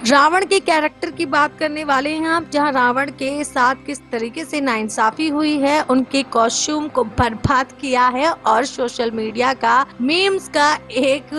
रावण के कैरेक्टर की बात करने वाले हैं आप, जहां रावण के साथ किस तरीके से नाइंसाफी हुई है, उनके कॉस्ट्यूम को बर्बाद किया है और सोशल मीडिया का मीम्स का एक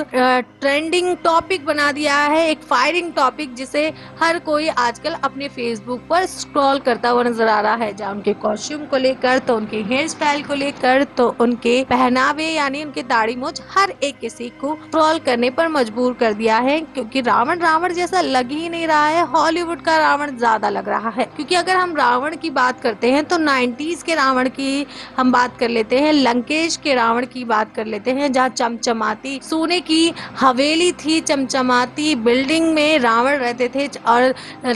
ट्रेंडिंग टॉपिक बना दिया है, एक फायरिंग टॉपिक जिसे हर कोई आजकल अपने फेसबुक पर स्क्रॉल करता हुआ नजर आ रहा है। जहाँ उनके कॉस्ट्यूम को लेकर, तो उनके हेयर स्टाइल को लेकर, तो उनके पहनावे यानी उनके दाढ़ी मूंछ, हर एक किसी को ट्रोल करने पर मजबूर कर दिया है। क्योंकि रावण रावण जैसा लग ही नहीं रहा है, हॉलीवुड का रावण ज्यादा लग रहा है। क्योंकि अगर हम रावण की बात करते हैं तो 90s के रावण की हम बात कर लेते हैं, लंकेश के रावण की बात कर लेते हैं, जहाँ चमचमाती सोने की हवेली थी, चमचमाती बिल्डिंग में रावण रहते थे और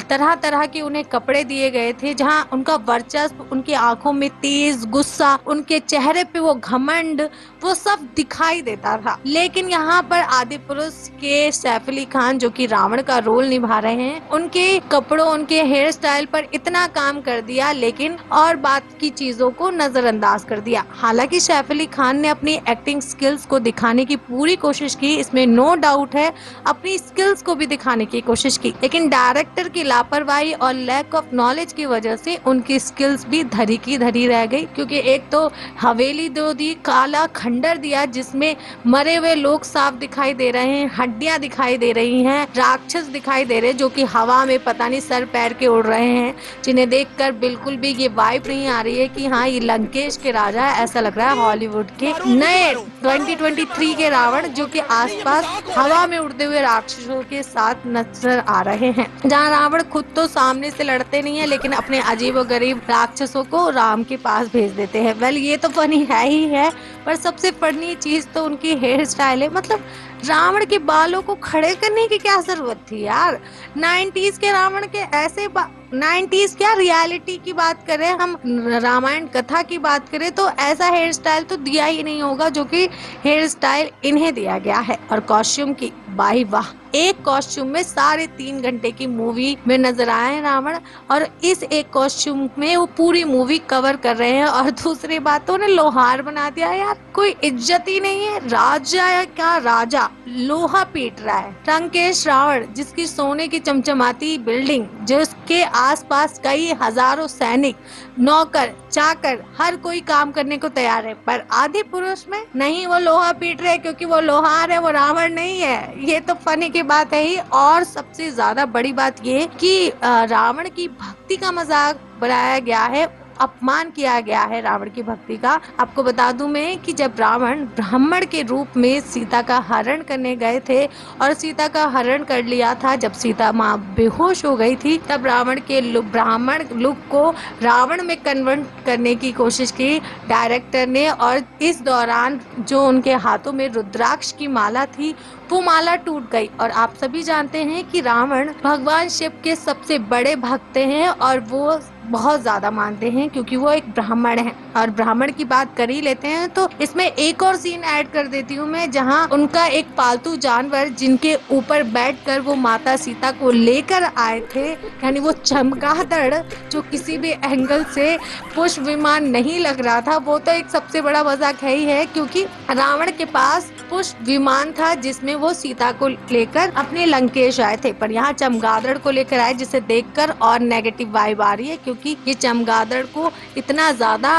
तरह तरह के उन्हें कपड़े दिए गए थे, जहाँ उनका वर्चस्व, उनकी आंखों में तेज गुस्सा, उनके चेहरे पे वो घमंड, वो सब दिखाई देता था। लेकिन यहाँ पर आदि पुरुष के सैफ अली खान जो कि रावण का रोल निभा रहे हैं, उनके कपड़ों, उनके हेयर स्टाइल पर इतना काम कर दिया, लेकिन और बात की चीजों को नजरअंदाज कर दिया। हालांकि सैफ अली खान ने अपनी एक्टिंग स्किल्स को दिखाने की पूरी कोशिश की, इसमें नो डाउट है, अपनी स्किल्स को भी दिखाने की कोशिश की, लेकिन डायरेक्टर की लापरवाही और लैक ऑफ नॉलेज की वजह से उनकी स्किल्स भी धरी की धरी रह गई। क्योंकि एक तो हवेली दो दी, काला खंडर दिया जिसमें मरे हुए लोग साफ दिखाई दे रहे हैं, हड्डियां दिखाई दे रही हैं, राक्षस दिखाई दे रहे हैं जो कि हवा में पता नहीं सर पैर के उड़ रहे हैं, जिन्हें देखकर बिल्कुल भी ये वाइब नहीं आ रही है कि हाँ ये लंकेश के राजा है। ऐसा लग रहा है हॉलीवुड के नए 2023 के रावण जो कि आसपास हवा में उड़ते हुए राक्षसों के साथ नजर आ रहे हैं। जहाँ रावण खुद तो सामने से लड़ते नहीं है, लेकिन अपने अजीबोगरीब राक्षसों को राम के पास भेज देते हैं। वेल ये तो फनी है ही है, पर सबसे फनी चीज तो उनकी हेयर स्टाइल है। मतलब रावण के बालों को खड़े करने की क्या जरूरत थी यार। 90s के रावण के ऐसे 90s क्या, रियलिटी की बात करें हम, रामायण कथा की बात करें, तो ऐसा हेयर स्टाइल तो दिया ही नहीं होगा जो कि हेयर स्टाइल इन्हें दिया गया है। और कॉस्ट्यूम की भाई वाह, एक कॉस्ट्यूम में 3.5 घंटे की मूवी में नजर आए हैं रावण, और इस एक कॉस्ट्यूम में वो पूरी मूवी कवर कर रहे हैं। और दूसरी बात तो उन्हें लोहार बना दिया यार, कोई इज्जत ही नहीं है। राजा का राजा लोहा पीट रहा है। लंकेश रावण जिसकी सोने की चमचमाती बिल्डिंग, जिसके आसपास कई हजारों सैनिक, नौकर चाकर, हर कोई काम करने को तैयार है, पर आदि पुरुष में नहीं, वो लोहा पीट रहे क्योंकि वो लोहार है, वो रावण नहीं है। ये तो फनी की बात है ही। और सबसे ज्यादा बड़ी बात ये कि रावण की भक्ति का मजाक बनाया गया है, अपमान किया गया है रावण की भक्ति का। आपको बता दूं मैं कि जब रावण ब्राह्मण के रूप में सीता का हरण करने गए थे और सीता का हरण कर लिया था, जब सीता माँ बेहोश हो गई थी, तब रावण के ब्राह्मण लुक को रावण में कन्वर्ट करने की कोशिश की डायरेक्टर ने। और इस दौरान जो उनके हाथों में रुद्राक्ष की माला थी, वो माला टूट गई। और आप सभी जानते हैं कि रावण भगवान शिव के सबसे बड़े भक्त हैं और वो बहुत ज्यादा मानते हैं, क्योंकि वो एक ब्राह्मण है। और ब्राह्मण की बात कर ही लेते हैं तो इसमें एक और सीन ऐड कर देती हूँ मैं, जहाँ उनका एक पालतू जानवर जिनके ऊपर बैठकर वो माता सीता को लेकर आए थे, यानी वो चमगादड़, जो किसी भी एंगल से पुष्प विमान नहीं लग रहा था, वो तो एक सबसे बड़ा मजाक है ही है। क्योंकि रावण के पास पुष्प विमान था जिसमें वो सीता को लेकर अपने लंकेश आए थे, पर यहाँ चमगादड़ को लेकर आए, जिसे देखकर और नेगेटिव वाइब आ रही है। क्योंकि ये चमगादड़ को इतना ज्यादा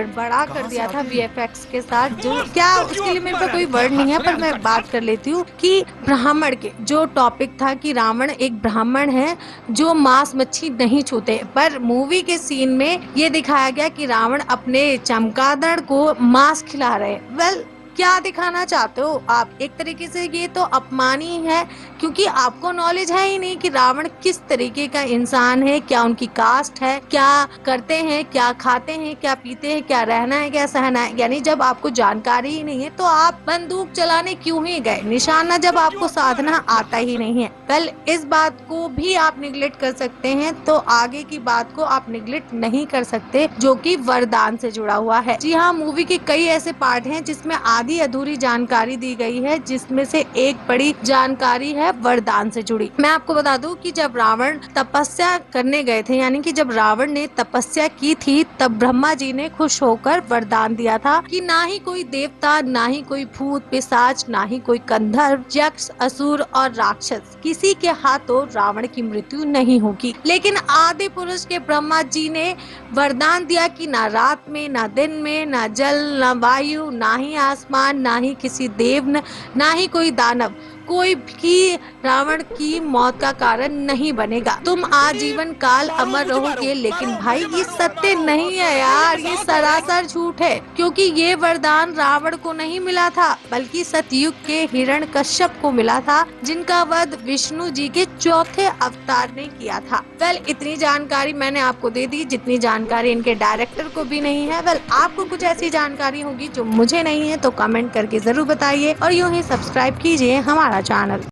बड़ा कर दिया था वीएफएक्स के साथ, जो क्या उसके लिए मेरे पास कोई वर्ड नहीं है, पर मैं बात कर लेती हूँ कि ब्राह्मण के जो टॉपिक था कि रावण एक ब्राह्मण है जो मांस मच्छी नहीं छूते, पर मूवी के सीन में ये दिखाया गया कि रावण अपने चमगादड़ को मांस खिला रहे। वेल क्या दिखाना चाहते हो आप? एक तरीके से ये तो अपमान ही है, क्योंकि आपको नॉलेज है ही नहीं कि रावण किस तरीके का इंसान है, क्या उनकी कास्ट है, क्या करते हैं, क्या खाते हैं, क्या पीते हैं, क्या रहना है, क्या सहना है। यानी जब आपको जानकारी ही नहीं है तो आप बंदूक चलाने क्यों ही गए, निशाना जब आपको साधना आता ही नहीं है। कल इस बात को भी आप निगलेक्ट कर सकते हैं, तो आगे की बात को आप निगलेक्ट नहीं कर सकते, जो कि वरदान से जुड़ा हुआ है। जी हाँ, मूवी के कई ऐसे पार्ट हैं जिसमें आधी अधूरी जानकारी दी गई है, जिसमें से एक बड़ी जानकारी है वरदान से जुड़ी। मैं आपको बता दूं कि जब रावण तपस्या करने गए थे, यानी कि जब रावण ने तपस्या की थी, तब ब्रह्मा जी ने खुश होकर वरदान दिया था कि ना ही कोई देवता, ना ही कोई भूत पिशाच, ना ही कोई गंधर्व, यक्ष, असुर और राक्षस, किसी के हाथों रावण की मृत्यु नहीं होगी। लेकिन आदि पुरुष के ब्रह्मा जी ने वरदान दिया कि ना रात में, ना दिन में, ना जल, ना वायु, ना ही आसमान, ना ही किसी देव, ना ही कोई दानव, कोई भी रावण की मौत का कारण नहीं बनेगा। तुम आजीवन काल अमर रहोगे। लेकिन भाई ये सत्य नहीं है यार, ये सरासर झूठ है, क्योंकि ये वरदान रावण को नहीं मिला था, बल्कि सतयुग के हिरण्यकश्यप को मिला था, जिनका वध विष्णु जी के चौथे अवतार ने किया था। इतनी जानकारी मैंने आपको दे दी जितनी जानकारी इनके डायरेक्टर को भी नहीं है। आपको कुछ ऐसी जानकारी होगी जो मुझे नहीं है तो कमेंट करके जरूर बताइए, और यूं ही सब्सक्राइब कीजिए हमारा चैनल।